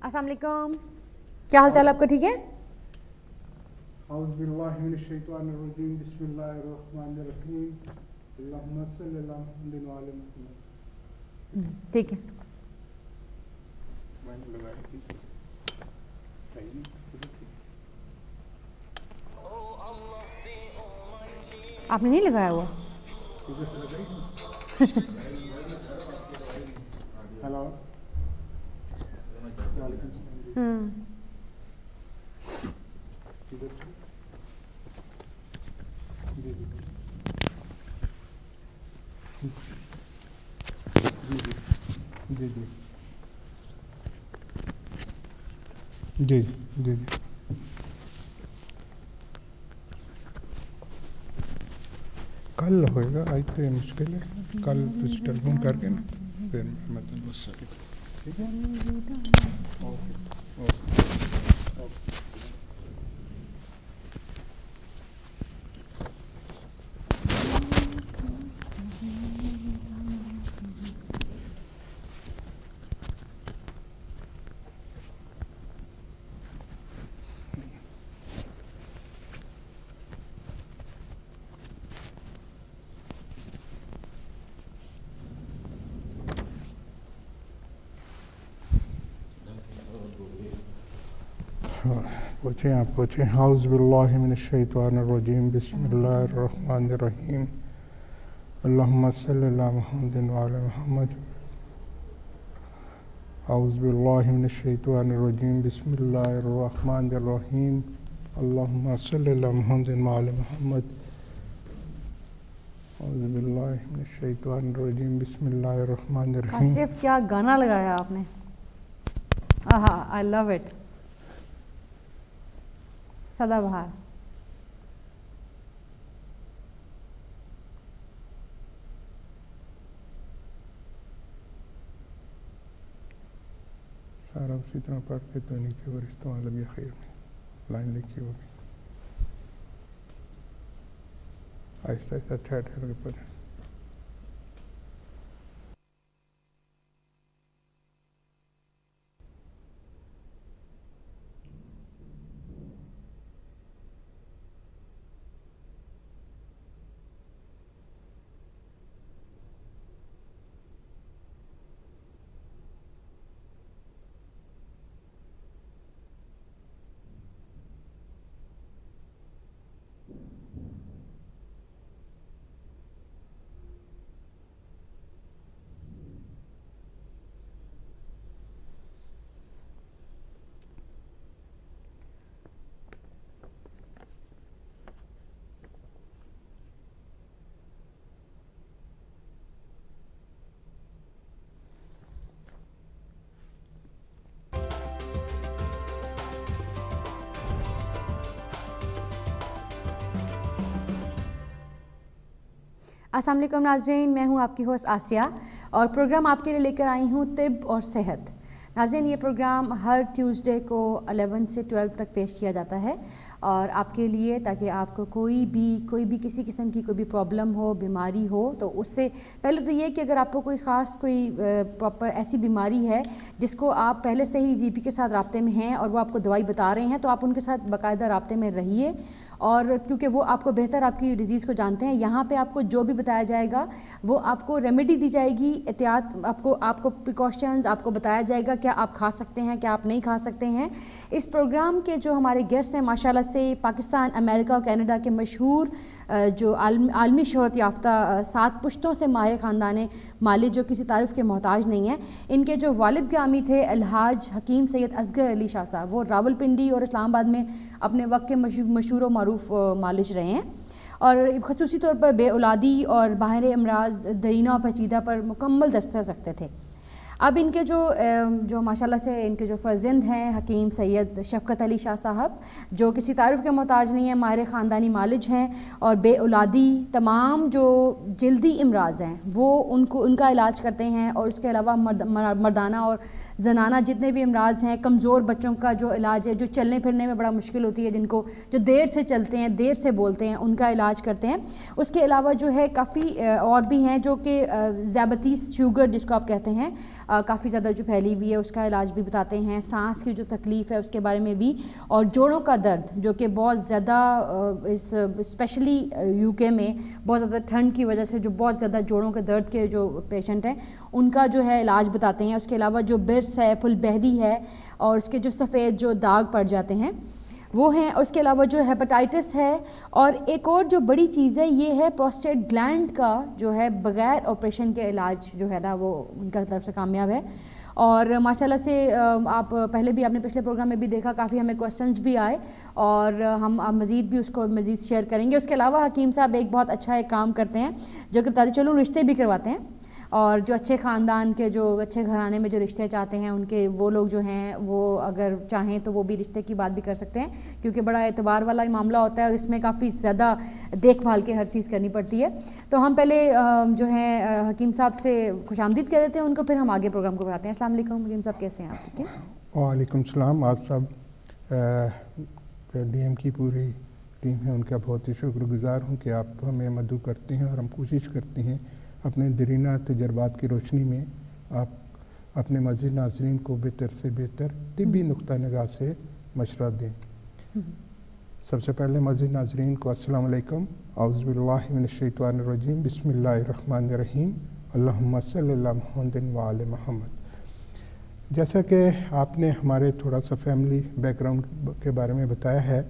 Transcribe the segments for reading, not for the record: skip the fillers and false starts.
السلام علیکم، کیا حال چال آپ کا؟ ٹھیک ہے؟ اعوذ باللہ من الشیطان الرجیم، بسم اللہ الرحمن الرحیم، اللہم صلی اللہ محمد وعلی محمد. ٹھیک ہے. آپ نے نہیں لگایا ہوا؟ ہیلو. جی جی جی جی جی کل ہوئے گا، آج تو یہ مشکل ہے. کل ٹیلی فون کر کے نا پھر میں تو بس ٹھیک ہے. Okay okay. پوچھیں آپ پوچھیں. اعوذ باللہ من الشیطان الرجیم، بسم اللہ الرحمن الرحیم، اللہم صلی اللہ محمد وعلی محمد. اعوذ باللہ من الشیطان الرجیم، بسم اللہ الرحمن الرحیم، اللہم صلی اللہ محمد وعلی محمد. اعوذ باللہ من الشیطان الرجیم، بسم اللہ الرحمن الرحیم. کاشف کیا گانا لگایا آپ نے! آہا، آئی لو اٹ. سدا بہار. سارا اسی طرح پڑھ کے تو نیچے فرشتوں عالم یا خیر میں لائن لکھی ہوگی. آہستہ آہستہ ٹھہر ٹھہر کے پڑھیں. السلام علیکم ناظرین، میں ہوں آپ کی ہوسٹ آسیہ اور پروگرام آپ کے لیے لے کر آئی ہوں طب اور صحت. ناظرین، یہ پروگرام ہر ٹیوزڈے کو 11 سے 12 تک پیش کیا جاتا ہے اور آپ کے لیے، تاکہ آپ کو کوئی بھی کسی قسم کی کوئی بھی پرابلم ہو، بیماری ہو، تو اس سے پہلے تو یہ کہ اگر آپ کو کوئی خاص کوئی پراپر ایسی بیماری ہے جس کو آپ پہلے سے ہی جی پی کے ساتھ رابطے میں ہیں اور وہ آپ کو دوائی بتا رہے ہیں، تو آپ ان کے ساتھ باقاعدہ رابطے میں رہیے. اور کیونکہ وہ آپ کو بہتر آپ کی ڈیزیز کو جانتے ہیں. یہاں پہ آپ کو جو بھی بتایا جائے گا وہ آپ کو ریمیڈی دی جائے گی، احتیاط آپ کو پریکاشنز آپ کو بتایا جائے گا، کیا آپ کھا سکتے ہیں، کیا آپ نہیں کھا سکتے ہیں. اس پروگرام کے جو ہمارے گیسٹ ہیں ماشاءاللہ سے پاکستان، امریکہ اور کینیڈا کے مشہور جو عالمی شہرت یافتہ 7 پشتوں سے ماہر خاندان مالج، جو کسی تعارف کے محتاج نہیں ہیں. ان کے جو والد گرامی تھے الحاج حکیم سید اصغر علی شاہ صاحب، وہ راولپنڈی اور اسلام آباد میں اپنے وقت کے مشہور و معروف مالج رہے ہیں اور خصوصی طور پر بے اولادی اور باہر امراض درینہ اور پیچیدہ پر مکمل دسترس رکھتے تھے. اب ان کے جو ماشاءاللہ سے ان کے جو فرزند ہیں حکیم سید شفقت علی شاہ صاحب، جو کسی تعارف کے محتاج نہیں ہیں، ماہر خاندانی معالج ہیں اور بے اولادی، تمام جو جلدی امراض ہیں وہ ان کا علاج کرتے ہیں. اور اس کے علاوہ مردانہ اور زنانہ جتنے بھی امراض ہیں، کمزور بچوں کا جو علاج ہے، جو چلنے پھرنے میں بڑا مشکل ہوتی ہے، جن کو جو دیر سے چلتے ہیں، دیر سے بولتے ہیں، ان کا علاج کرتے ہیں. اس کے علاوہ جو ہے کافی اور بھی ہیں جو کہ ذیابیطس، شوگر جس کو آپ کہتے ہیں، کافی زیادہ جو پھیلی ہوئی ہے اس کا علاج بھی بتاتے ہیں، سانس کی جو تکلیف ہے اس کے بارے میں بھی، اور جوڑوں کا درد جو کہ بہت زیادہ اسپیشلی یو کے میں بہت زیادہ ٹھنڈ کی وجہ سے جو بہت زیادہ جوڑوں کے درد کے جو پیشنٹ ہیں ان کا جو ہے علاج بتاتے ہیں۔ اس کے علاوہ جو برس ہے، پھل بہری ہے، اور اس کے جو سفید جو داغ پڑ جاتے ہیں وہ ہیں، اور اس کے علاوہ جو ہیپاٹائٹس ہے، اور ایک اور جو بڑی چیز ہے یہ ہے پروسٹیٹ گلینڈ کا جو ہے بغیر آپریشن کے علاج جو ہے نا وہ ان کا طرف سے کامیاب ہے۔ اور ماشاءاللہ سے آپ پہلے بھی آپ نے پچھلے پروگرام میں بھی دیکھا، کافی ہمیں کوسچنز بھی آئے اور ہم مزید بھی اس کو مزید شیئر کریں گے۔ اس کے علاوہ حکیم صاحب ایک بہت اچھا ایک کام کرتے ہیں جو کہ بتاتے چلو رشتے بھی کرواتے ہیں، اور جو اچھے خاندان کے جو اچھے گھرانے میں جو رشتے چاہتے ہیں ان کے وہ لوگ جو ہیں وہ اگر چاہیں تو وہ بھی رشتے کی بات بھی کر سکتے ہیں، کیونکہ بڑا اعتبار والا معاملہ ہوتا ہے اور اس میں کافی زیادہ دیکھ بھال کے ہر چیز کرنی پڑتی ہے۔ تو ہم پہلے جو ہے حکیم صاحب سے خوش آمدید کہہ دیتے ہیں ان کو، پھر ہم آگے پروگرام کو بڑھاتے ہیں۔ السلام علیکم حکیم صاحب، کیسے ہیں آپ؟ ٹھیک ہے، وعلیکم السلام۔ آج صاحب ڈی ایم کی پوری ٹیم ہے ان کا بہت ہی شکر گزار ہوں کہ آپ ہمیں مدعو کرتے ہیں، اور ہم کوشش کرتے ہیں اپنے دیرینہ تجربات کی روشنی میں آپ اپنے مزید ناظرین کو بہتر سے بہتر طبی نقطہ نگاہ سے مشورہ دیں۔ سب سے پہلے مزید ناظرین کو السلام علیکم، اعوذ باللہ من الشیطان الرجیم، بسم اللہ الرحمن الرحیم، اللہم صلی اللہ محمد وعلی محمد۔ جیسا کہ آپ نے ہمارے تھوڑا سا فیملی بیک گراؤنڈ کے بارے میں بتایا ہے،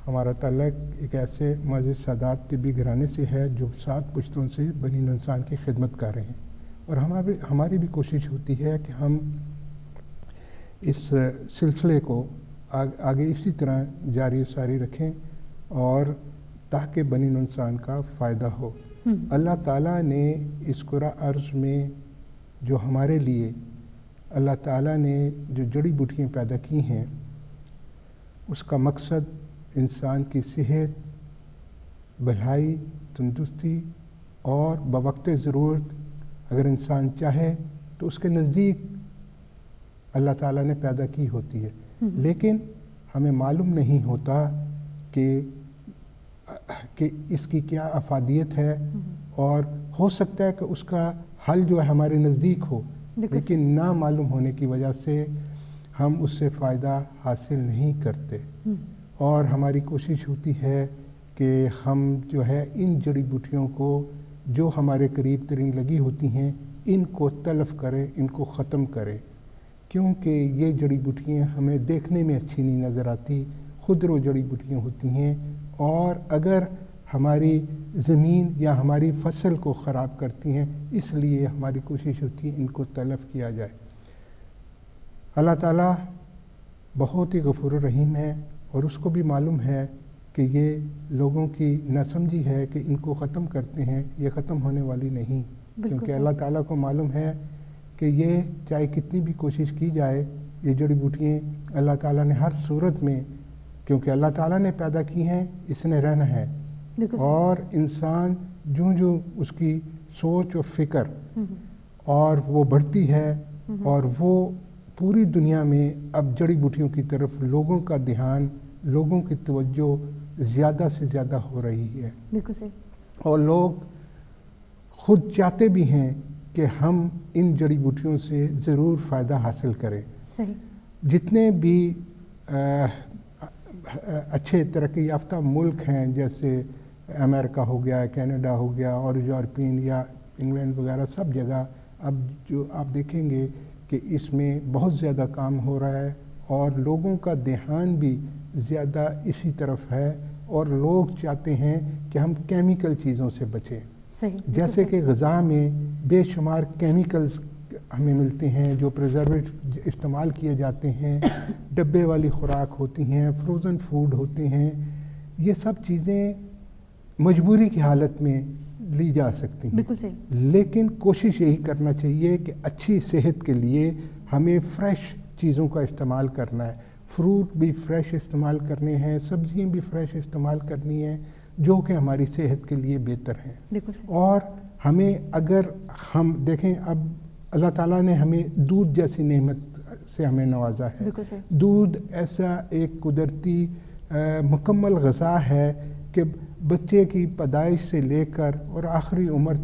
ہمارا تعلق ایک ایسے معزز سادات طبی گھرانے سے ہے جو 7 پشتوں سے بنی نوع انسان کی خدمت کر رہے ہیں، اور ہماری بھی کوشش ہوتی ہے کہ ہم اس سلسلے کو آگے اسی طرح جاری و ساری رکھیں، اور تاکہ بنی نوع انسان کا فائدہ ہو۔ اللہ تعالیٰ نے اس کرہ ارض میں جو ہمارے لیے اللہ تعالیٰ نے جو جڑی بوٹیاں پیدا کی ہیں، اس کا مقصد انسان کی صحت، بھلائی، تندرستی، اور بوقت ضرورت اگر انسان چاہے تو اس کے نزدیک اللہ تعالیٰ نے پیدا کی ہوتی ہے، لیکن ہمیں معلوم نہیں ہوتا کہ اس کی کیا افادیت ہے، اور ہو سکتا ہے کہ اس کا حل جو ہے ہمارے نزدیک ہو، لیکن نہ معلوم ہونے کی وجہ سے ہم اس سے فائدہ حاصل نہیں کرتے۔ اور ہماری کوشش ہوتی ہے کہ ہم جو ہے ان جڑی بوٹیوں کو جو ہمارے قریب ترین لگی ہوتی ہیں ان کو تلف کریں، ان کو ختم کریں، کیونکہ یہ جڑی بوٹیاں ہمیں دیکھنے میں اچھی نہیں نظر آتی، خودرو جڑی بوٹیاں ہوتی ہیں، اور اگر ہماری زمین یا ہماری فصل کو خراب کرتی ہیں، اس لیے ہماری کوشش ہوتی ہے ان کو تلف کیا جائے۔ اللہ تعالیٰ بہت ہی غفور الرحیم ہے، اور اس کو بھی معلوم ہے کہ یہ لوگوں کی ناسمجھی ہے کہ ان کو ختم کرتے ہیں، یہ ختم ہونے والی نہیں، کیونکہ اللہ تعالیٰ کو معلوم ہے کہ یہ چاہے کتنی بھی کوشش کی جائے، یہ جڑی بوٹیاں اللہ تعالیٰ نے ہر صورت میں، کیونکہ اللہ تعالیٰ نے پیدا کی ہیں، اس نے رہنا ہے، اور انسان جو اس کی سوچ اور فکر اور وہ بڑھتی ہے، اور وہ پوری دنیا میں اب جڑی بوٹیوں کی طرف لوگوں کا دھیان، لوگوں کی توجہ زیادہ سے زیادہ ہو رہی ہے، اور لوگ خود چاہتے بھی ہیں کہ ہم ان جڑی بوٹیوں سے ضرور فائدہ حاصل کریں۔ جتنے بھی اچھے ترقی یافتہ ملک ہیں، جیسے امریکہ ہو گیا، کینیڈا ہو گیا، اور یورپین یا انگلینڈ وغیرہ، سب جگہ اب جو آپ دیکھیں گے کہ اس میں بہت زیادہ کام ہو رہا ہے، اور لوگوں کا دھیان بھی زیادہ اسی طرف ہے، اور لوگ چاہتے ہیں کہ ہم کیمیکل چیزوں سے بچیں، جیسے کہ غذا میں بے شمار کیمیکلز ہمیں ملتے ہیں جو پریزرویٹو استعمال کیے جاتے ہیں، ڈبے والی خوراک ہوتی ہیں، فروزن فوڈ ہوتے ہیں، یہ سب چیزیں مجبوری کی حالت میں لی جا سکتی ہیں، بالکل صحیح، لیکن کوشش یہی کرنا چاہیے کہ اچھی صحت کے لیے ہمیں فریش چیزوں کا استعمال کرنا ہے، فروٹ بھی فریش استعمال کرنے ہیں، سبزیاں بھی فریش استعمال کرنی ہیں، جو کہ ہماری صحت کے لیے بہتر ہیں۔ اور ہمیں اگر ہم دیکھیں، اب اللہ تعالیٰ نے ہمیں دودھ جیسی نعمت سے ہمیں نوازا ہے، دودھ ایسا ایک قدرتی مکمل غذا ہے کہ بچے کی پیدائش سے لے کر اور آخری عمر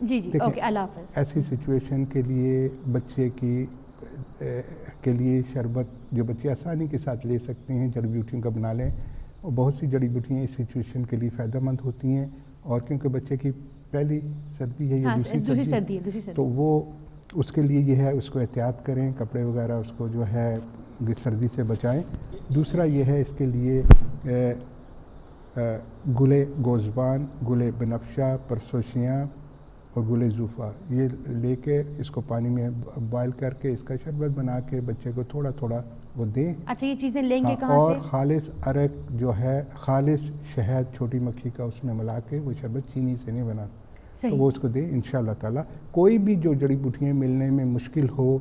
جی جی اوکے اللہ حافظ. ایسی سچویشن کے لیے بچے کی کے لیے شربت جو بچے آسانی کے ساتھ لے سکتے ہیں جڑی بوٹیوں کا بنا لیں. اور بہت سی جڑی بوٹیاں اس سچویشن کے لیے فائدہ مند ہوتی ہیں. اور کیونکہ بچے کی پہلی سردی ہے یا دوسری سردی ہے تو وہ اس کے لیے یہ ہے اس کو احتیاط کریں, کپڑے وغیرہ اس کو جو ہے سردی سے بچائیں. دوسرا یہ ہے اس کے لیے گلے گوزبان, گلے بنفشہ, پرسوشیاں اور گلے زوفا یہ لے کے اس کو پانی میں بوائل کر کے اس کا شربت بنا کے بچے کو تھوڑا تھوڑا وہ دیں. اچھا یہ چیزیں لیں گے کہاں سے؟ اور خالص عرق جو ہے, خالص شہد چھوٹی مکھی کا اس میں ملا کے وہ شربت چینی سے نہیں بنانا, تو وہ اس کو دیں انشاءاللہ تعالی. کوئی بھی جو جڑی بوٹیاں ملنے میں مشکل ہو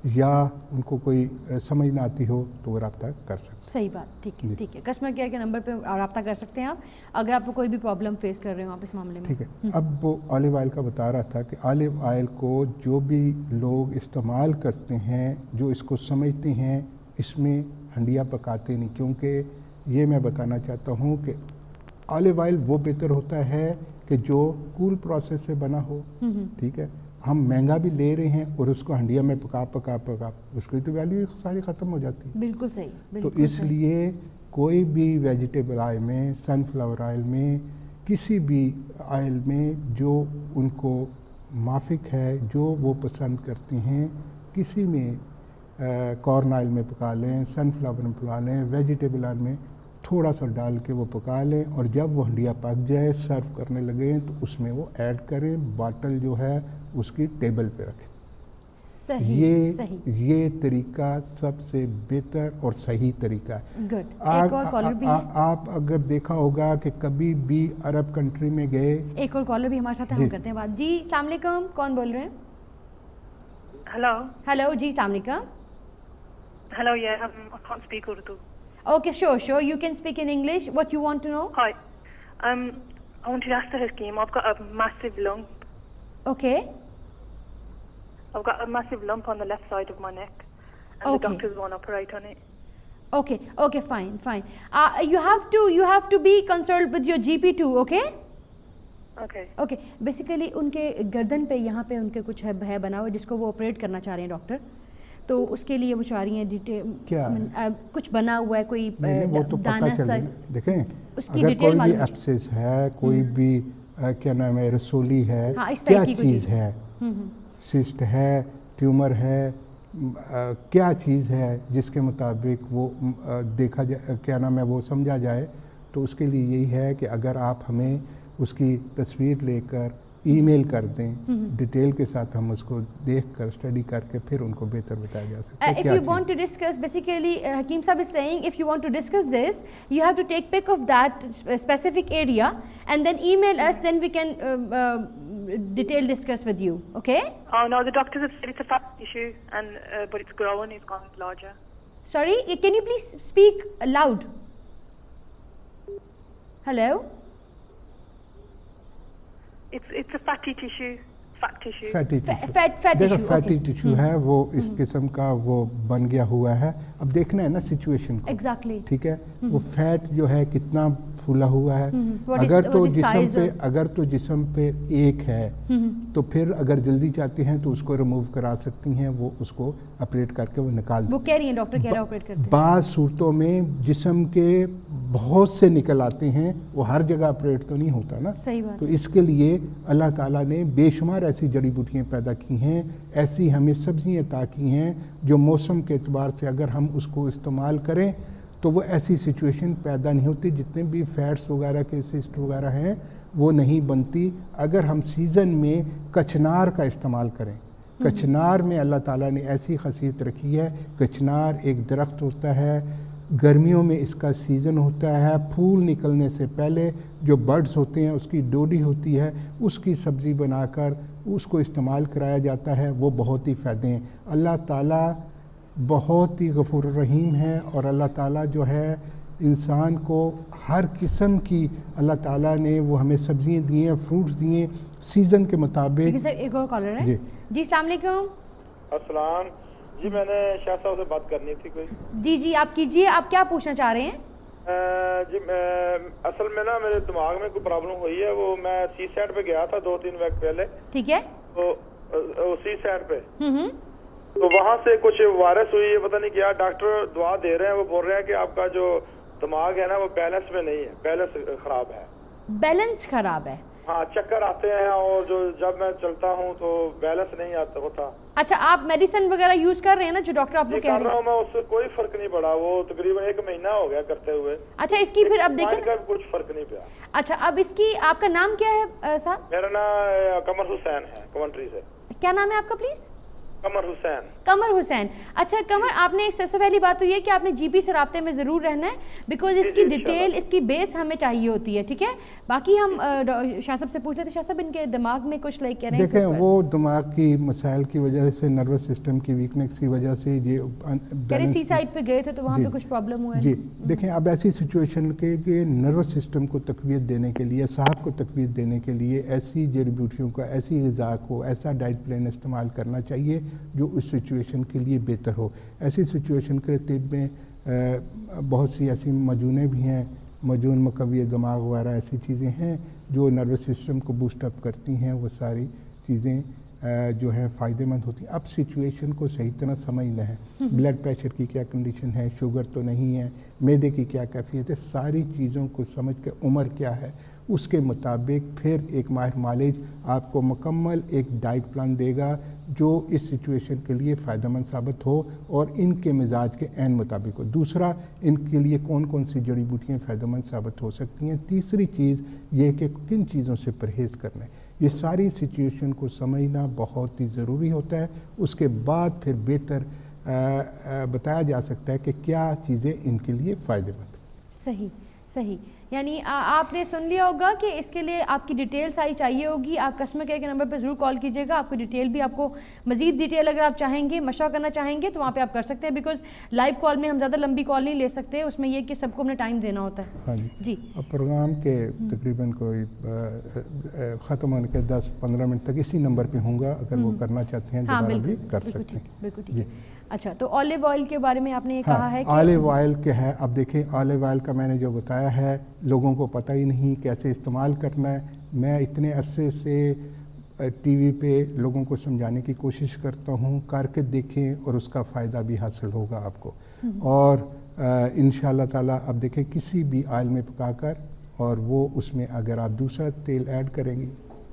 یا ان کو کوئی سمجھ نہ آتی ہو تو وہ رابطہ کر سکتے ہیں. صحیح بات, ٹھیک ہے ٹھیک ہے. کسٹمر کیئر کے نمبر پہ رابطہ کر سکتے ہیں آپ اگر آپ کو کوئی بھی پرابلم فیس کر رہے ہو آپ اس معاملے میں. ٹھیک ہے. اب وہ آلیو آئل کا بتا رہا تھا کہ آلیو آئل کو جو بھی لوگ استعمال کرتے ہیں, جو اس کو سمجھتے ہیں, اس میں ہنڈیا پکاتے نہیں, کیونکہ یہ میں بتانا چاہتا ہوں کہ آلیو آئل وہ بہتر ہوتا ہے کہ جو کول پروسیس سے بنا ہو. ٹھیک ہے. ہم مہنگا بھی لے رہے ہیں اور اس کو ہنڈیا میں پکا اس کی تو ویلیو ساری ختم ہو جاتی ہے. بالکل صحیح. تو اس لیے کوئی بھی ویجیٹیبل آئل میں, سن فلاور آئل میں, کسی بھی آئل میں جو ان کو موافق ہے, جو وہ پسند کرتے ہیں, کسی میں کارن آئل میں پکا لیں, سن فلاور میں پکا لیں, ویجیٹیبل آئل میں تھوڑا سا ڈال کے وہ پکا لیں, اور جب وہ ہنڈیا پک جائے سرو کرنے لگیں تو اس میں وہ ایڈ کریں. باٹل جو ہے اس کی ٹیبل پہ رکھیں. یہ طریقہ سب سے بہتر اور صحیح طریقہ ہے. آپ اگر دیکھا ہوگا کہ کبھی بھی عرب کنٹری میں گئے. ایک اور کالر بھی ہمارے ساتھ ہم کرتے ہیں بات. جی السلام علیکم, کون بول رہے ہیں؟ ہلو جی السلام علیکم. Hello, yeah, I can't speak Urdu. Okay, sure. You can speak in English. What you want to know? Hi. I wanted to ask the Hakeem, I've got a massive lump. Okay. I've got a massive lump on the left side of my neck. And the doctors won't operate on it. Okay, fine. You have to be consulted with your GP too, okay? Okay. Basically ان کے گردن پہ یہاں پہ ان کے کچھ ہے بنا ہوا جس کو وہ آپریٹ کرنا چاہ رہے ہیں ڈاکٹر, تو اس کے لیے وہ چاہ رہی ہیں ڈیٹیل کچھ بنا ہوا ہے کوئی دانہ سا. دیکھیں اگر کوئی بھی ایپسس ہے, کوئی بھی کیا نام ہے رسولی ہے, کیا چیز ہے, سسٹ ہے, ٹیومر ہے, کیا چیز ہے جس کے مطابق وہ دیکھا جائے, کیا نام ہے وہ سمجھا جائے, تو اس کے لیے یہی ہے کہ اگر آپ ہمیں اس کی تصویر لے کر ای میل کر دیں, ڈیٹیل کے ساتھ ہم اس کو دیکھ کر اسٹڈی کر کے پھر ان کو بہتر بتایا جا سکتا ہے. If you want to discuss, basically Hakeem Sahab is saying if you want to discuss this, you have to take pic of that specific area and then email us, then we can detail discuss with you, okay? Oh no, the doctors have said it's a fat tissue and but it's growing, it's gone larger. Sorry, can you please speak loud? Hello? It's a fatty tissue. Fatty tissue ہے وہ اس قسم کا وہ بن گیا ہوا ہے. اب دیکھنا ہے نا سچویشن کو, ٹھیک ہے, وہ فیٹ جو ہے کتنا پھولا ہوا ہے. اگر تو جسم پہ ایک ہے تو پھر اگر جلدی چاہتے ہیں تو اس کو ریموو کرا سکتی ہیں, وہ اس کو آپریٹ کر کے وہ نکال دیں. وہ کہہ رہی ہیں ڈاکٹر کہہ رہا آپریٹ کرتے ہیں. بعض صورتوں میں جسم کے بہت سے نکل آتے ہیں, وہ ہر جگہ آپریٹ تو نہیں ہوتا نا. تو اس کے لیے اللہ تعالیٰ نے بے شمار ایسی جڑی بوٹیاں پیدا کی ہیں, ایسی ہمیں سبزیاں عطا کی ہیں جو موسم کے اعتبار سے اگر ہم اس کو استعمال کریں تو وہ ایسی سچویشن پیدا نہیں ہوتی. جتنے بھی فیٹس وغیرہ کے سسٹ وغیرہ ہیں وہ نہیں بنتی. اگر ہم سیزن میں کچنار کا استعمال کریں, کچنار میں اللہ تعالیٰ نے ایسی خاصیت رکھی ہے. کچنار ایک درخت ہوتا ہے, گرمیوں میں اس کا سیزن ہوتا ہے, پھول نکلنے سے پہلے جو برڈز ہوتے ہیں اس کی ڈوڈی ہوتی ہے, اس کی سبزی بنا کر اس کو استعمال کرایا جاتا ہے. وہ بہت ہی فائدے ہیں. اللہ تعالیٰ بہت ہی غفور الرحیم ہے, اور اللہ تعالیٰ جو ہے انسان کو ہر قسم کی اللہ تعالیٰ نے وہ ہمیں سبزیاں دی ہیں, فروٹس دیے سیزن کے مطابق. ایک اور کالر ہے. جی السلام علیکم. السلام. جی میں نے شاہ صاحب سے بات کرنی تھی کوئی. جی آپ کیجئے, آپ کیا پوچھنا چاہ رہے ہیں؟ جی اصل میں نا میرے دماغ میں کوئی پرابلم ہوئی ہے. وہ میں سی سیٹ پہ گیا تھا 2-3 وقت پہلے. ٹھیک ہے. تو سی سیٹ پہ تو وہاں سے کچھ وائرس ہوئی ہے, پتہ نہیں کیا. ڈاکٹر دعا دے رہے ہیں, وہ بول رہے ہیں کہ آپ کا جو دماغ ہے نا وہ بیلنس میں نہیں ہے, بیلنس خراب ہے. بیلنس خراب ہے. ہاں, چکر آتے ہیں اور جو جب میں چلتا ہوں تو بیلنس نہیں آتا ہوتا. اچھا, آپ میڈیسن وغیرہ یوز کر رہے ہیں نا جو ڈاکٹر آپ کو کہہ رہے ہیں؟ میں, اس سے کوئی فرق نہیں پڑا. وہ تقریباً 1 مہینہ ہو گیا کرتے ہوئے. اچھا, اس کی پھر اب دیکھیں کچھ فرق نہیں پڑا. اچھا, اب اس کی آپ کا نام کیا ہے صاحب؟ میرا نام قمر حسین ہے, کوونٹری سے. کیا نام ہے آپ کا پلیز؟ قمر حسین. قمر حسین. اچھا قمر, آپ نے سب سے پہلی بات تو یہ کہ آپ نے جی پی سے رابطے میں ضرور رہنا ہے, بیکاز اس کی ڈیٹیل, اس کی بیس ہمیں چاہیے ہوتی ہے. ٹھیک ہے, باقی ہم شاہ صاحب سے پوچھ رہے تھے. شاہ صاحب, ان کے دماغ میں کچھ لائک کہہ رہے ہیں, دیکھیں وہ دماغ کی مسائل کی وجہ سے, نروس سسٹم کی ویکنیس کی وجہ سے یہ سی سائڈ پہ گئے تھے تو وہاں پہ کچھ پرابلم ہوا ہے. جی دیکھیں, اب ایسی سچویشن کے کہ نروس سسٹم کو تقویت دینے کے لیے, صحت کو تقویت دینے کے لیے ایسی جڑی بوٹیوں کا, ایسی غذا کو, ایسا ڈائٹ پلان استعمال کرنا چاہیے جو اس سچویشن کے لیے بہتر ہو. ایسی سچویشن کے طب میں بہت سی ایسی مجونیں بھی ہیں, مجون مقوی دماغ وغیرہ ایسی چیزیں ہیں جو نروس سسٹم کو بوسٹ اپ کرتی ہیں. وہ ساری چیزیں جو ہیں فائدہ مند ہوتی ہیں. اب سچویشن کو صحیح طرح سمجھنا ہے. بلڈ پریشر کی کیا کنڈیشن ہے, شوگر تو نہیں ہے, معدے کی کیا کیفیت ہے, ساری چیزوں کو سمجھ کے, عمر کیا ہے, اس کے مطابق پھر ایک ماہر معالج آپ کو مکمل ایک ڈائٹ پلان دے گا جو اس سچویشن کے لیے فائدہ مند ثابت ہو اور ان کے مزاج کے عین مطابق ہو. دوسرا, ان کے لیے کون کون سی جڑی بوٹیاں فائدہ مند ثابت ہو سکتی ہیں. تیسری چیز یہ کہ کن چیزوں سے پرہیز کرنا ہے. یہ ساری سچویشن کو سمجھنا بہت ہی ضروری ہوتا ہے. اس کے بعد پھر بہتر بتایا جا سکتا ہے کہ کیا چیزیں ان کے لیے فائدہ مند. صحیح صحیح. یعنی آپ نے سن لیا ہوگا کہ اس کے لیے آپ کی ڈیٹیل ساری چاہیے ہوگی. آپ کسٹمر کیئر کے نمبر پہ ضرور کال کیجیے گا. آپ کو ڈیٹیل بھی, آپ کو مزید ڈیٹیل اگر آپ چاہیں گے, مشورہ کرنا چاہیں گے تو وہاں پہ آپ کر سکتے ہیں, بیکاز لائیو کال میں ہم زیادہ لمبی کال نہیں لے سکتے. اس میں یہ کہ سب کو اپنا ٹائم دینا ہوتا ہے. ہاں جی, اب پروگرام کے تقریباً کوئی ختم ہونے کے 10-15 منٹ تک اسی نمبر پہ ہوں گا, اگر وہ کرنا چاہتے ہیں دوبارہ بھی کر سکتے ہیں. بالکل ٹھیک ہے. اچھا, تو آلیو آئل کے بارے میں آپ نے یہ کہا ہے کہ آلیو آئل کیا ہے. اب دیکھیں, آلیو آئل کا میں نے جو بتایا ہے لوگوں کو پتہ ہی نہیں کیسے استعمال کرنا ہے. میں اتنے عرصے سے ٹی وی پہ لوگوں کو سمجھانے کی کوشش کرتا ہوں, کر کے دیکھیں اور اس کا فائدہ بھی حاصل ہوگا آپ کو. اور انشاءاللہ تعالیٰ اب دیکھیں کسی بھی آئل میں پکا کر, اور وہ اس میں اگر آپ دوسرا تیل ایڈ کریں گی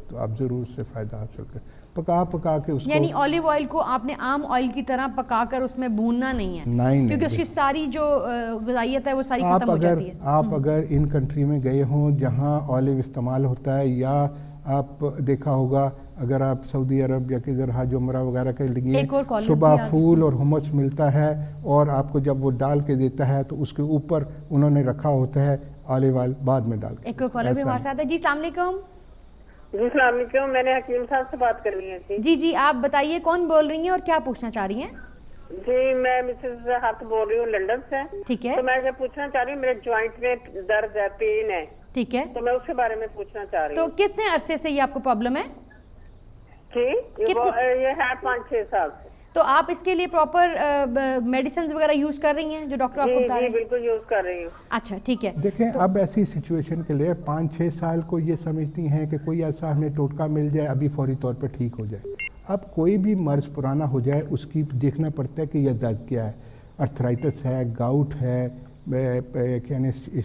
تو آپ ضرور اس سے فائدہ حاصل کریں. پکا کے اس کو, یعنی اولیو آئل کو آپ نے عام آئل کی طرح پکا کر اس میں بھوننا نہیں ہے, کیونکہ اس کی ساری جو غذائیت ہے وہ ساری ختم ہو جاتی ہے. آپ اگر ان کنٹری میں گئے ہوں جہاں اولیو استعمال ہوتا ہے, یا آپ دیکھا ہوگا اگر آپ سعودی عرب یا کدھر حج عمرہ وغیرہ کے لیے صبح پھول اور حمص ملتا ہے, اور آپ کو جب وہ ڈال کے دیتا ہے تو اس کے اوپر انہوں نے رکھا ہوتا ہے آلیو آئل بعد میں ڈال کے. ایک اور کالر بھی ہمارے ساتھ ہے. جی السلام علیکم. جی السلام علیکم, میں نے حکیم صاحب سے بات کرنی ہے. جی جی, آپ بتائیے کون بول رہی ہیں اور کیا پوچھنا چاہ رہی ہیں؟ جی میں مسز ہاتھ بول رہی ہوں لنڈن سے. ٹھیک ہے. تو میں یہ پوچھنا چاہ رہی ہوں, میرے جوائنٹ میں درد ہے, پین ہے. ٹھیک ہے. تو میں اس کے بارے میں پوچھنا چاہ رہی ہوں. تو کتنے عرصے سے یہ آپ کو پرابلم ہے؟ جی یہ ہے 5-6 سال سے. تو آپ اس کے لیے پراپر میڈیسنز وغیرہ یوز کر رہی ہیں جو ڈاکٹر آپ کو بتا رہے ہیں؟ جی بالکل یوز کر رہی ہوں. اچھا ٹھیک ہے. دیکھیں, اب ایسی سچویشن کے لیے 5-6 سال کو یہ سمجھتی ہیں کہ کوئی ایسا ہمیں ٹوٹکا مل جائے ابھی فوری طور پر ٹھیک ہو جائے. اب کوئی بھی مرض پرانا ہو جائے اس کی دیکھنا پڑتا ہے کہ یہ درد کیا ہے. ارتھرائٹس ہے, گاؤٹ ہے,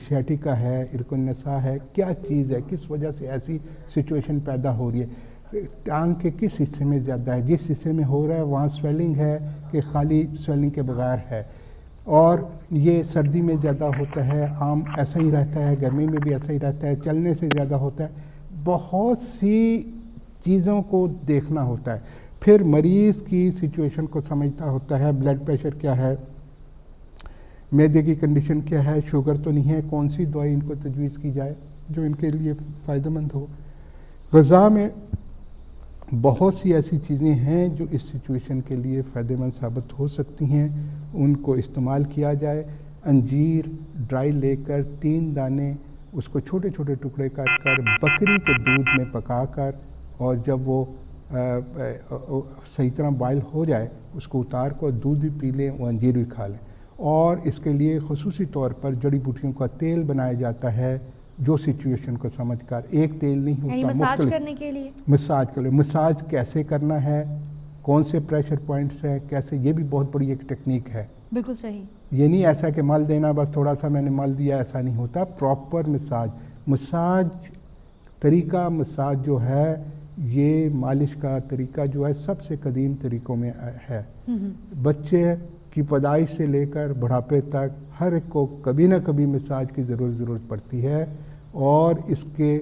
شیٹیکا ہے, ارکن نسا ہے, کیا چیز ہے, کس وجہ سے ایسی سچویشن پیدا ہو رہی ہے, ٹانگ کے کس حصے میں زیادہ ہے, جس حصے میں ہو رہا ہے وہاں سویلنگ ہے کہ خالی سویلنگ کے بغیر ہے, اور یہ سردی میں زیادہ ہوتا ہے, عام ایسا ہی رہتا ہے, گرمی میں بھی ایسا ہی رہتا ہے, چلنے سے زیادہ ہوتا ہے. بہت سی چیزوں کو دیکھنا ہوتا ہے. پھر مریض کی سچویشن کو سمجھتا ہوتا ہے, بلڈ پریشر کیا ہے, معدے کی کنڈیشن کیا ہے, شوگر تو نہیں ہے, کون سی دوائی ان کو تجویز کی جائے جو ان کے لیے فائدہ مند ہو. غذا میں بہت سی ایسی چیزیں ہیں جو اس سچویشن کے لیے فائدہ مند ثابت ہو سکتی ہیں, ان کو استعمال کیا جائے. انجیر ڈرائی لے کر 3 دانے اس کو چھوٹے چھوٹے ٹکڑے کر بکری کے دودھ میں پکا کر, اور جب وہ صحیح طرح بائل ہو جائے اس کو اتار کو دودھ بھی پی لیں, وہ انجیر بھی کھا لیں. اور اس کے لیے خصوصی طور پر جڑی بوٹیوں کا تیل بنایا جاتا ہے جو سچویشن کو سمجھ کر. ایک تیل نہیں ہوتا, مساج کرنے کے لیے, مساج کے لیے. مساج کیسے کرنا ہے, کون سے پریشر پوائنٹس ہیں, کیسے, یہ بھی بہت بڑی ایک ٹیکنیک ہے. بالکل صحیح. یہ نہیں ایسا کہ مل دینا بس تھوڑا سا میں نے مل دیا, ایسا نہیں ہوتا. پراپر مساج طریقہ, مساج جو ہے یہ مالش کا طریقہ جو ہے سب سے قدیم طریقوں میں ہے. بچے کی پیدائش سے لے کر بڑھاپے تک ہر ایک کو کبھی نہ کبھی مساج کی ضرورت پڑتی ہے, اور اس کے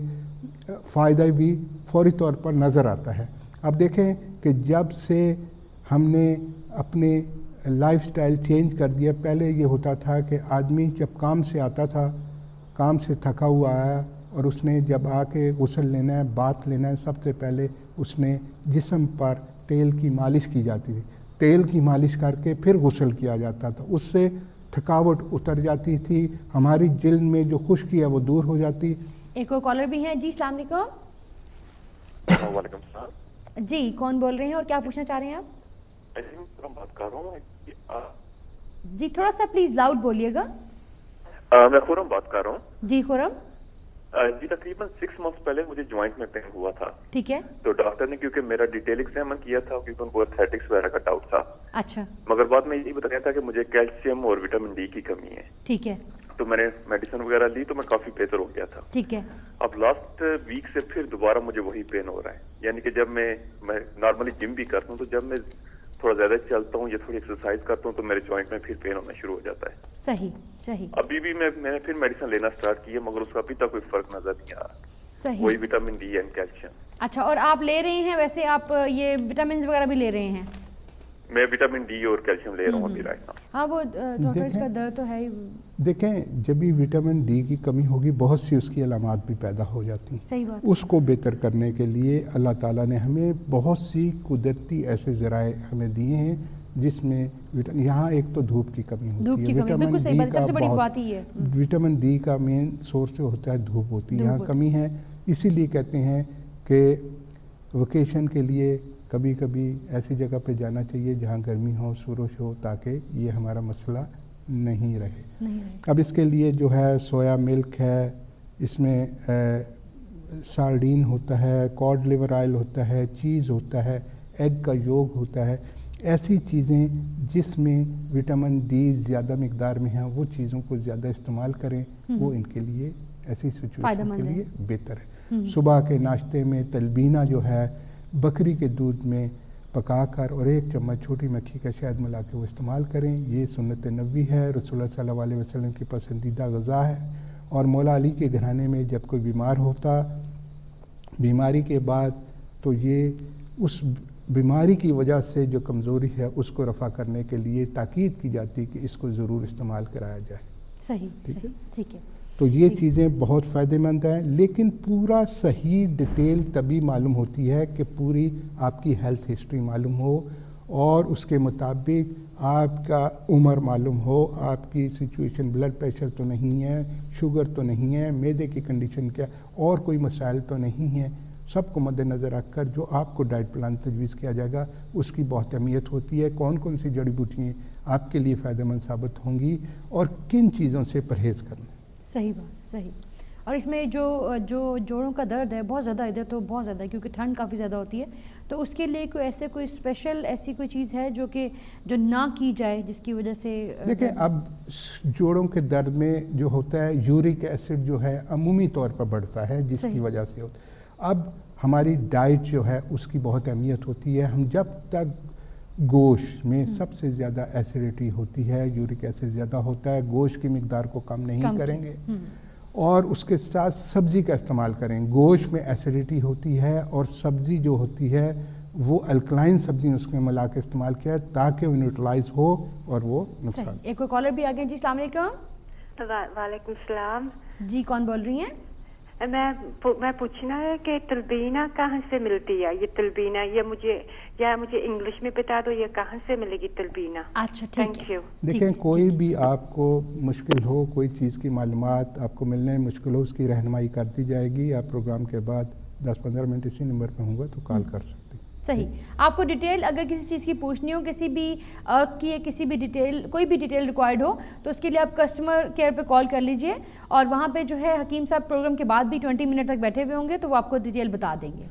فائدہ بھی فوری طور پر نظر آتا ہے. اب دیکھیں کہ جب سے ہم نے اپنے لائف سٹائل چینج کر دیا, پہلے یہ ہوتا تھا کہ آدمی جب کام سے آتا تھا, کام سے تھکا ہوا آیا, اور اس نے جب آ کے غسل لینا ہے, بات لینا ہے, سب سے پہلے اس نے جسم پر تیل کی مالش کی جاتی تھی. تیل کی مالش کر کے پھر غسل کیا جاتا تھا. اس سے تھکاوٹ اتر جاتی تھی, ہماری جلد میں جو خشکی ہے وہ دور ہو جاتی. ایک اور کالر بھی ہیں. جی السلام علیکم. وعلیکم السلام. جی کون بول رہے ہیں اور کیا پوچھنا چاہ رہے ہیں آپ؟ بات کر رہا ہوں. جی تھوڑا سا پلیز لاؤڈ بولیے گا. میں خرم بات کر رہا ہوں. جی خرم. جی تقریباً 6 months پہلے مجھے جوائنٹ میں پین ہوا تھا. ٹھیک ہے. تو ڈاکٹر نے کیونکہ میرا ڈیٹیل ایگزامن کیا تھا کیونکہ ان کو ایتھلیٹکس وغیرہ کا ڈاؤٹ تھا. اچھا. مگر بعد میں یہی بتایا تھا کہ مجھے کیلشیم اور وٹامن ڈی کی کمی ہے. ٹھیک ہے. تو میں نے میڈیسن وغیرہ لی تو میں کافی بہتر ہو گیا تھا. ٹھیک ہے. اب لاسٹ ویک سے پھر دوبارہ مجھے وہی پین ہو رہا ہے. یعنی کہ جب میں نارملی جم بھی کرتا ہوں تو جب میں تھوڑا زیادہ چلتا ہوں یا تھوڑی ایکسرسائز کرتا ہوں تو میرے جوائنٹ میں پھر پین ہونا شروع ہو جاتا ہے. صحیح صحیح. ابھی بھی میں نے پھر میڈیسن لینا سٹارٹ کی ہے مگر اس کا ابھی تک کوئی فرق نظر نہیں آ رہا. صحیح. وہی وٹامن ڈی اینڈ کیلشیم. اچھا, اور آپ لے رہے ہیں ویسے, آپ یہ وٹامنز وغیرہ بھی لے رہے ہیں؟ میں وٹامن ڈی اور کیلشیم لے رہا ہوں ابھی رائٹ ناؤ. ہاں وہ ڈاکٹر اس کا درد تو ہے ہی. دیکھیں جب بھی وٹامن ڈی کی کمی ہوگی بہت سی اس کی علامات بھی پیدا ہو جاتی ہیں. صحیح بات. اس کو بہتر کرنے کے لیے اللہ تعالیٰ نے ہمیں بہت سی قدرتی ایسے ذرائع ہمیں دیے ہیں جس میں یہاں ایک تو دھوپ کی کمی ہوتی ہے. وٹامن ڈی کا مین سورس جو ہوتا ہے دھوپ ہوتی ہے, یہاں کمی ہے. اسی لیے کہتے ہیں کہ ویکیشن کے لیے کبھی کبھی ایسی جگہ پہ جانا چاہیے جہاں گرمی ہو, سورج ہو, تاکہ یہ ہمارا مسئلہ نہیں رہے. اب اس کے لیے جو ہے سویا ملک ہے, اس میں سارڈین ہوتا ہے, کاڈ لیور آئل ہوتا ہے, چیز ہوتا ہے, ایگ کا یوگ ہوتا ہے. ایسی چیزیں جس میں وٹامن ڈی زیادہ مقدار میں ہیں وہ چیزوں کو زیادہ استعمال کریں, وہ ان کے لیے ایسی سچویشن کے لیے بہتر ہے. صبح کے ناشتے میں تلبینہ جو ہے بکری کے دودھ میں پکا کر اور 1 چمچ چھوٹی مکھی کا شہد ملا کے وہ استعمال کریں. یہ سنت نبوی ہے, رسول اللہ صلی اللہ علیہ وسلم کی پسندیدہ غذا ہے. اور مولا علی کے گھرانے میں جب کوئی بیمار ہوتا, بیماری کے بعد تو یہ اس بیماری کی وجہ سے جو کمزوری ہے اس کو رفع کرنے کے لیے تاکید کی جاتی کہ اس کو ضرور استعمال کرایا جائے. صحیح ٹھیک ہے. تو یہ چیزیں بہت فائدہ مند ہیں, لیکن پورا صحیح ڈیٹیل تبھی معلوم ہوتی ہے کہ پوری آپ کی ہیلتھ ہسٹری معلوم ہو اور اس کے مطابق آپ کا عمر معلوم ہو, آپ کی سچویشن, بلڈ پریشر تو نہیں ہے, شوگر تو نہیں ہے, معدے کی کنڈیشن کیا, اور کوئی مسائل تو نہیں ہیں. سب کو مد نظر رکھ کر جو آپ کو ڈائٹ پلان تجویز کیا جائے گا اس کی بہت اہمیت ہوتی ہے. کون کون سی جڑی بوٹیاں آپ کے لیے فائدہ مند ثابت ہوں گی اور کن چیزوں سے پرہیز کرنا. صحیح بات, صحیح. اور اس میں جو جوڑوں کا درد ہے بہت زیادہ, ادھر تو بہت زیادہ کیونکہ ٹھنڈ کافی زیادہ ہوتی ہے, تو اس کے لیے کوئی اسپیشل ایسی کوئی چیز ہے جو نہ کی جائے جس کی وجہ سے؟ دیکھیں اب جوڑوں کے درد میں جو ہوتا ہے یورک ایسڈ جو ہے عمومی طور پر بڑھتا ہے جس کی وجہ سے ہوتا ہے. اب ہماری ڈائٹ جو ہے اس کی بہت اہمیت ہوتی ہے. ہم جب تک گوشت میں سب سے زیادہ ایسیڈیٹی ہوتی ہے, یورک ایسڈ زیادہ ہوتا ہے, گوشت کی مقدار کو کم نہیں کریں گے اور اس کے ساتھ سبزی کا استعمال کریں. گوشت میں ایسیڈیٹی ہوتی ہے اور سبزی جو ہوتی ہے وہ الکلائن سبزی اس میں ملا کے استعمال کیا ہے تاکہ وہ نیوٹرلائز ہو اور وہ نقصان. ایک کوئی کالر بھی آگے. جی السلام علیکم. وعلیکم السلام. جی کون بول رہی ہیں؟ میں پوچھنا ہے کہ تلبینہ کہاں سے ملتی ہے؟ یہ تلبینہ یہ مجھے انگلش میں بتا دو, یہ کہاں سے ملے گی تلبینہ؟ اچھا ٹھیک ہے. دیکھیں کوئی بھی آپ کو مشکل ہو, کوئی چیز کی معلومات آپ کو ملنے میں مشکل ہو, اس کی رہنمائی کر دی جائے گی. آپ پروگرام کے بعد 10-15 منٹ اسی نمبر پہ ہوں گا تو کال کر سکتے ہیں. صحیح. آپ کو ڈیٹیل اگر کسی چیز کی پوچھنی ہو, کسی بھی ڈیٹیل, کوئی بھی ڈیٹیل ریکوائرڈ ہو, تو اس کے لیے آپ کسٹمر کیئر پہ کال کر لیجئے, اور وہاں پہ جو ہے حکیم صاحب پروگرام کے بعد بھی 20 منٹ تک بیٹھے ہوئے ہوں گے, تو وہ آپ کو ڈیٹیل بتا دیں گے.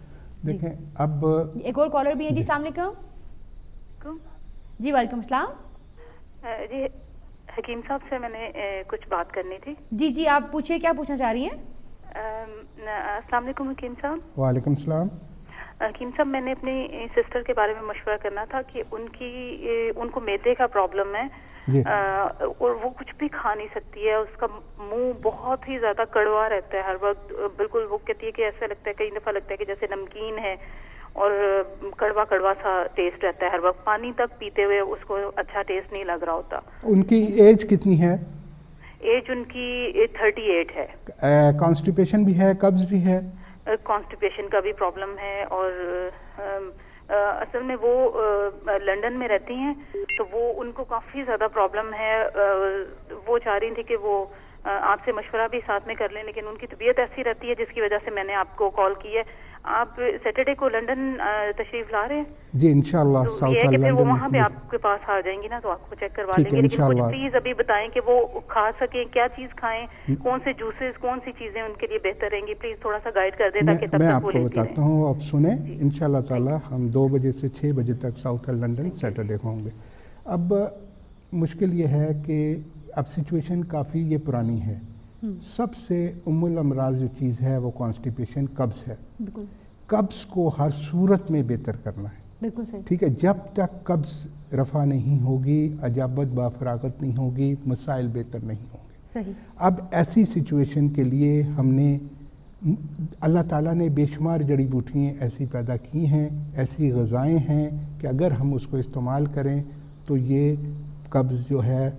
دیکھیں اب ایک اور کالر بھی ہے. جی السلام علیکم. جی وعلیکم السلام. جی حکیم صاحب سے میں نے کچھ بات کرنی تھی. جی آپ پوچھیے, کیا پوچھنا چاہ رہی ہیں؟ السلام علیکم حکیم صاحب. وعلیکم السلام. حکیم صاحب میں نے اپنی سسٹر کے بارے میں مشورہ کرنا تھا کہ ان کو میدے کا پرابلم ہے, اور وہ کچھ بھی کھا نہیں سکتی ہے. اس کا منہ بہت ہی زیادہ کڑوا رہتا ہے ہر وقت, بالکل وہ کہتی ہے کہ ایسا لگتا ہے, کئی دفعہ لگتا ہے کہ جیسے نمکین ہے, اور کڑوا کڑوا سا ٹیسٹ رہتا ہے ہر وقت. پانی تک پیتے ہوئے اس کو اچھا ٹیسٹ نہیں لگ رہا ہوتا. ان کی ایج کتنی ہے؟ ایج ان کی 38 ہے. کانسٹیپیشن بھی ہے, قبض بھی ہے؟ کانسٹیپیشن کا بھی پرابلم ہے, اور اصل میں وہ لنڈن میں رہتی ہیں, تو وہ ان کو کافی زیادہ پرابلم ہے. وہ چاہ رہی تھی کہ وہ آپ سے مشورہ بھی ساتھ میں کر لیں, لیکن ان کی طبیعت ایسی رہتی ہے جس کی وجہ سے میں نے آپ کو کال کی ہے. آپ سیٹرڈے کو لنڈن تشریف لا رہے ہیں؟ جی انشاءاللہ. یہ ہے کہ پھر وہ وہاں پہ آپ کے پاس آ جائیں گی نا, تو آپ کو چیک کروا لیں گے. لیکن کچھ پلیز ابھی بتائیں کہ وہ کھا سکیں, کیا چیز کھائیں, کون سے جوسز, کون سی چیزیں ان کے لیے بہتر رہیں گی. پلیز تھوڑا سا گائیڈ کر دیں تاکہ تب تک میں آپ کو بتاتا ہوں. آپ سنیں, انشاءاللہ تعالی ہم 2 بجے سے 6 بجے تک ساؤتھ لنڈن سیٹرڈے کو ہوں گے. اب مشکل یہ ہے کہ اب سچویشن کافی یہ پرانی ہے. سب سے الامراض جو چیز ہے وہ کانسٹیپیشن, قبض ہے. قبض کو ہر صورت میں بہتر کرنا ہے. بالکل صحیح. ٹھیک ہے, جب تک قبض رفع نہیں ہوگی, اجابت بافراغت نہیں ہوگی, مسائل بہتر نہیں ہوں گے. صحیح. اب ایسی سچویشن کے لیے ہم نے, اللہ تعالیٰ نے بے شمار جڑی بوٹیاں ایسی پیدا کی ہیں, ایسی غذائیں ہیں کہ اگر ہم اس کو استعمال کریں تو یہ قبض جو ہے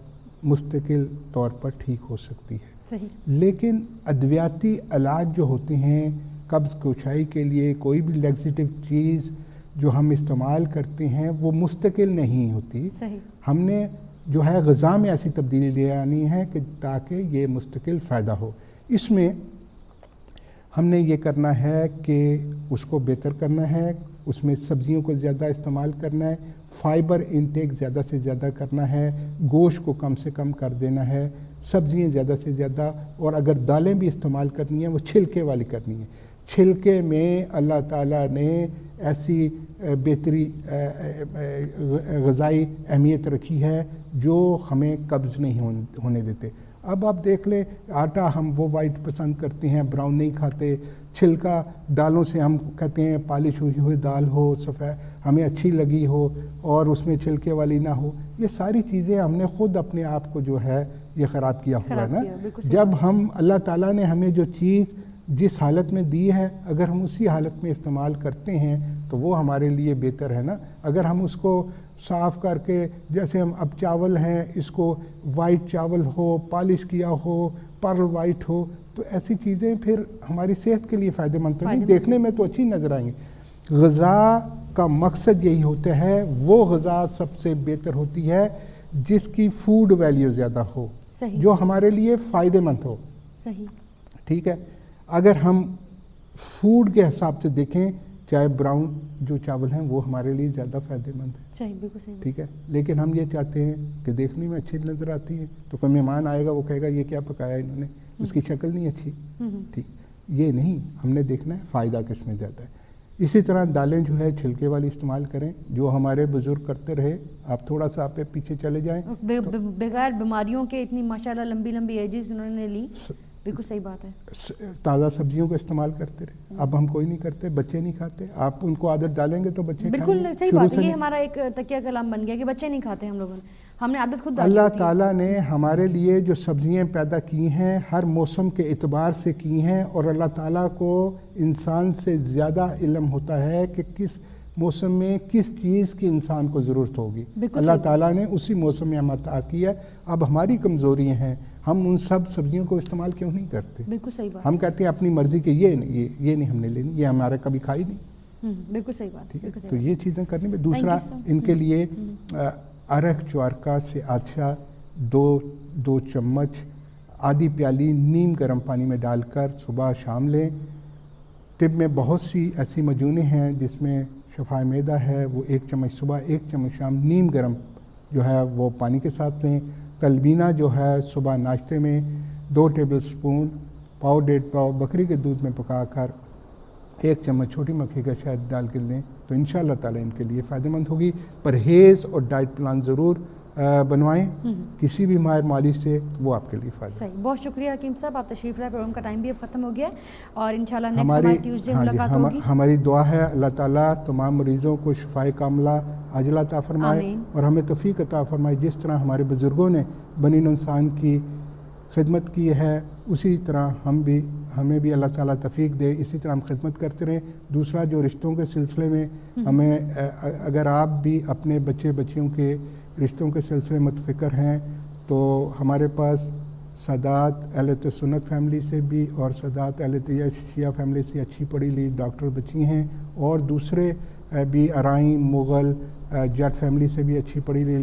مستقل طور پر ٹھیک ہو سکتی ہے. صحیح. لیکن ادویاتی علاج جو ہوتے ہیں قبض کوشائی کے لیے, کوئی بھی لیکسیٹو چیز جو ہم استعمال کرتے ہیں وہ مستقل نہیں ہوتی. صحیح. ہم نے جو ہے غذا میں ایسی تبدیلی لے آنی ہے کہ تاکہ یہ مستقل فائدہ ہو. اس میں ہم نے یہ کرنا ہے کہ اس کو بہتر کرنا ہے, اس میں سبزیوں کو زیادہ استعمال کرنا ہے, فائبر انٹیک زیادہ سے زیادہ کرنا ہے, گوشت کو کم سے کم کر دینا ہے, سبزیاں زیادہ سے زیادہ, اور اگر دالیں بھی استعمال کرنی ہیں وہ چھلکے والی کرنی ہیں. چھلکے میں اللہ تعالیٰ نے ایسی بہتری غذائی اہمیت رکھی ہے جو ہمیں قبض نہیں ہونے دیتے. اب آپ دیکھ لیں, آٹا ہم وہ وائٹ پسند کرتے ہیں, براؤن نہیں کھاتے. چھلکا دالوں سے ہم کہتے ہیں پالش ہوئی ہوئی دال ہو, سفید, ہمیں اچھی لگی ہو اور اس میں چھلکے والی نہ ہو. یہ ساری چیزیں ہم نے خود اپنے آپ کو جو ہے یہ خراب کیا ہوا ہے نا. جب ہم, اللہ تعالیٰ نے ہمیں جو چیز جس حالت میں دی ہے, اگر ہم اسی حالت میں استعمال کرتے ہیں تو وہ ہمارے لیے بہتر ہے نا. اگر ہم اس کو صاف کر کے, جیسے ہم اب چاول ہیں, اس کو وائٹ چاول ہو, پالش کیا ہو, پرل وائٹ ہو, تو ایسی چیزیں پھر ہماری صحت کے لیے فائدہ مند نہیں. دیکھنے میں تو اچھی نظر آئیں گی. غذا کا مقصد یہی ہوتا ہے, وہ غذا سب سے بہتر ہوتی ہے جس کی فوڈ ویلیو زیادہ ہو, جو ہمارے لیے فائدہ مند ہو. صحیح. ٹھیک ہے. اگر ہم فوڈ کے حساب سے دیکھیں, چاہے براؤن جو چاول ہیں وہ ہمارے لیے زیادہ فائدہ مند ہے. صحیح, بالکل صحیح. ٹھیک ہے. لیکن ہم یہ چاہتے ہیں کہ دیکھنے میں اچھی نظر آتی ہیں, تو کوئی مہمان آئے گا وہ کہے گا یہ کیا پکایا انہوں نے, اس کی شکل نہیں اچھی. ٹھیک, یہ نہیں, ہم نے دیکھنا ہے فائدہ کس میں زیادہ ہے. اسی طرح دالیں جو ہے چھلکے والی استعمال کریں, جو ہمارے بزرگ کرتے رہے. آپ تھوڑا سا آپ پیچھے چلے جائیں, بغیر بیماریوں کے اتنی ماشاءاللہ لمبی لمبی ایجز انہوں نے لی. بالکل صحیح بات ہے. تازہ سبزیوں کا استعمال کرتے رہے. اب ہم کوئی نہیں کرتے, بچے نہیں کھاتے. آپ ان کو عادت ڈالیں گے تو بچے بالکل صحیح بات ہے. یہ ہمارا ایک تکیہ کلام بن گیا کہ بچے نہیں کھاتے ہم لوگوں نے, ہم نے عادت خود ڈالی. اللہ تعالیٰ نے ہمارے لیے جو سبزیاں پیدا کی ہیں ہر موسم کے اعتبار سے کی ہیں, اور اللہ تعالیٰ کو انسان سے زیادہ علم ہوتا ہے کہ کس موسم میں کس چیز کی انسان کو ضرورت ہوگی. اللہ تعالیٰ نے اسی موسم میں ہم عطا کیا. اب ہماری کمزوریاں ہیں, ہم ان سب سبزیوں کو استعمال کیوں نہیں کرتے؟ بالکل صحیح بات. ہم کہتے ہیں اپنی مرضی کے یہ نہیں ہم نے لینی, یہ ہمارا کبھی کھائی نہیں. بالکل صحیح بات. تو یہ چیزیں کرنے میں. دوسرا ان کے لیے ارک چوارکا سے آچھا 2 چمچ آدھی پیالی نیم گرم پانی میں ڈال کر صبح شام لیں. طب میں بہت سی ایسی مجونیں ہیں جس میں شفا معدہ ہے وہ 1 چمچ صبح 1 چمچ شام نیم گرم جو ہے وہ پانی کے ساتھ لیں. تلبینہ جو ہے صبح ناشتے میں 2 ٹیبل سپون پاؤ 1.5 پاؤ بکری کے دودھ میں پکا کر 1 چمچ چھوٹی مکھی کا شہد ڈال کے لیں تو انشاءاللہ تعالی ان کے لیے فائدہ مند ہوگی. پرہیز اور ڈائٹ پلان ضرور بنوائیں کسی بھی ماہر مالک سے, وہ آپ کے لیے فائدہ. صحیح, بہت شکریہ حکیم صاحب, آپ تشریف لائے. پروگرام کا ٹائم بھی اب ختم ہو گیا اور انشاءاللہ نیکسٹ ٹیوزڈے ملاقات ہوگی. ہماری دعا ہے اللہ تعالیٰ تمام مریضوں کو شفائے کاملہ عاجلہ عطا فرمائے اور ہمیں توفیق عطا فرمائے. جس طرح ہمارے بزرگوں نے بنی نوع انسان کی خدمت کی ہے اسی طرح ہمیں بھی اللہ تعالیٰ توفیق دے, اسی طرح ہم خدمت کرتے رہیں. دوسرا جو رشتوں کے سلسلے میں ہمیں اگر آپ بھی اپنے بچیوں کے رشتوں کے سلسلے متفکر ہیں تو ہمارے پاس سادات اہل سنت فیملی سے بھی اور سادات اہل شیعہ فیملی سے اچھی پڑھی لی ڈاکٹر بچی ہیں, اور دوسرے بھی ارائیں مغل جٹ فیملی سے بھی اچھی پڑھی لی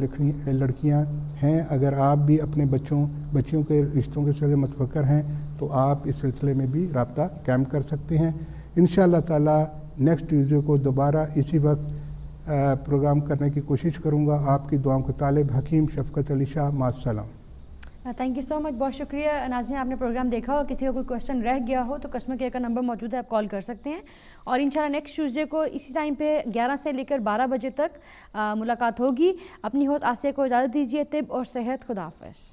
لڑکیاں ہیں. اگر آپ بھی اپنے بچیوں کے رشتوں کے سلسلے متفکر ہیں تو آپ اس سلسلے میں بھی رابطہ قائم کر سکتے ہیں. انشاءاللہ تعالی نیکسٹ ٹیوزڈے کو دوبارہ اسی وقت پروگرام کرنے کی کوشش کروں گا. آپ کی دعاؤں کا طالب حکیم شفقت علی شاہ. مع السلام. تھینک یو سو مچ, بہت شکریہ. ناظرین آپ نے پروگرام دیکھا ہو, کسی کا کوئی کویشچن رہ گیا ہو تو کسٹمر کیئر کا نمبر موجود ہے, آپ کال کر سکتے ہیں. اور انشاءاللہ نیکسٹ ٹیوزڈے کو اسی ٹائم پہ 11 سے لے کر 12 بجے تک ملاقات ہوگی. اپنی ہوسٹ آسیہ کو اجازت دیجیے. طب اور صحت, خدا حافظ.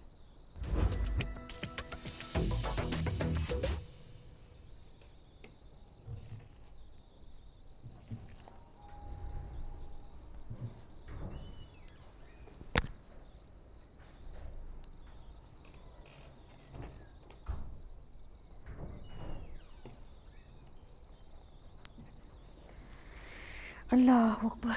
اللہ اکبر.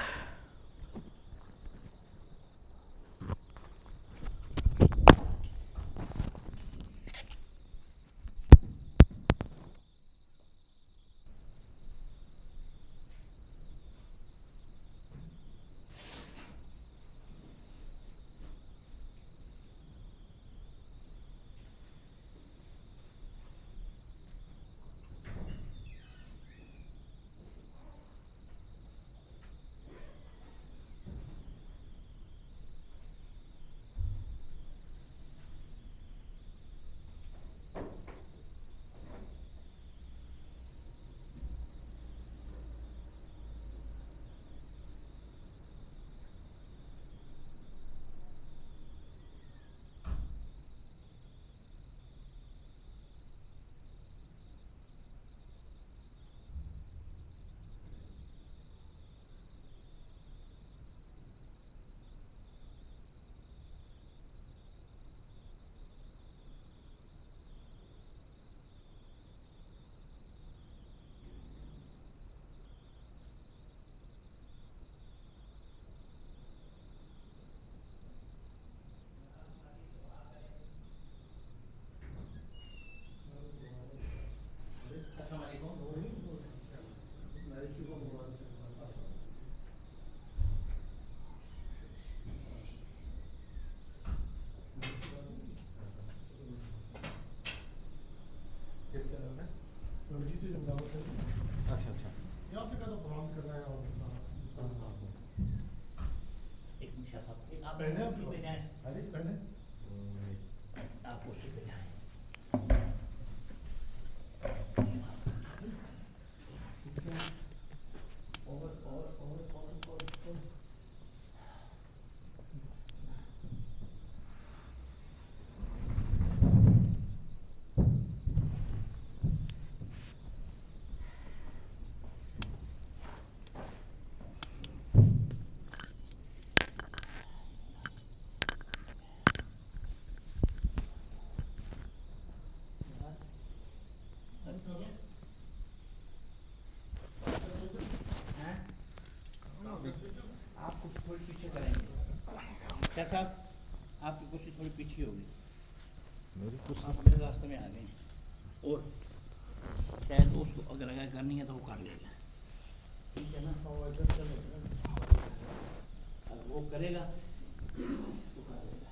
آپ کو تھوڑی پیچھے کریں گے کیا صاحب, آپ کی کوشش تھوڑی پیچھے ہوگی, میری کوشش آپ میرے راستے میں آ گئے ہیں اور شاید اس کو اگر اگر کرنی ہے تو وہ کر لے گا, ٹھیک ہے نا. اگر وہ کرے گا تو کر لے گا.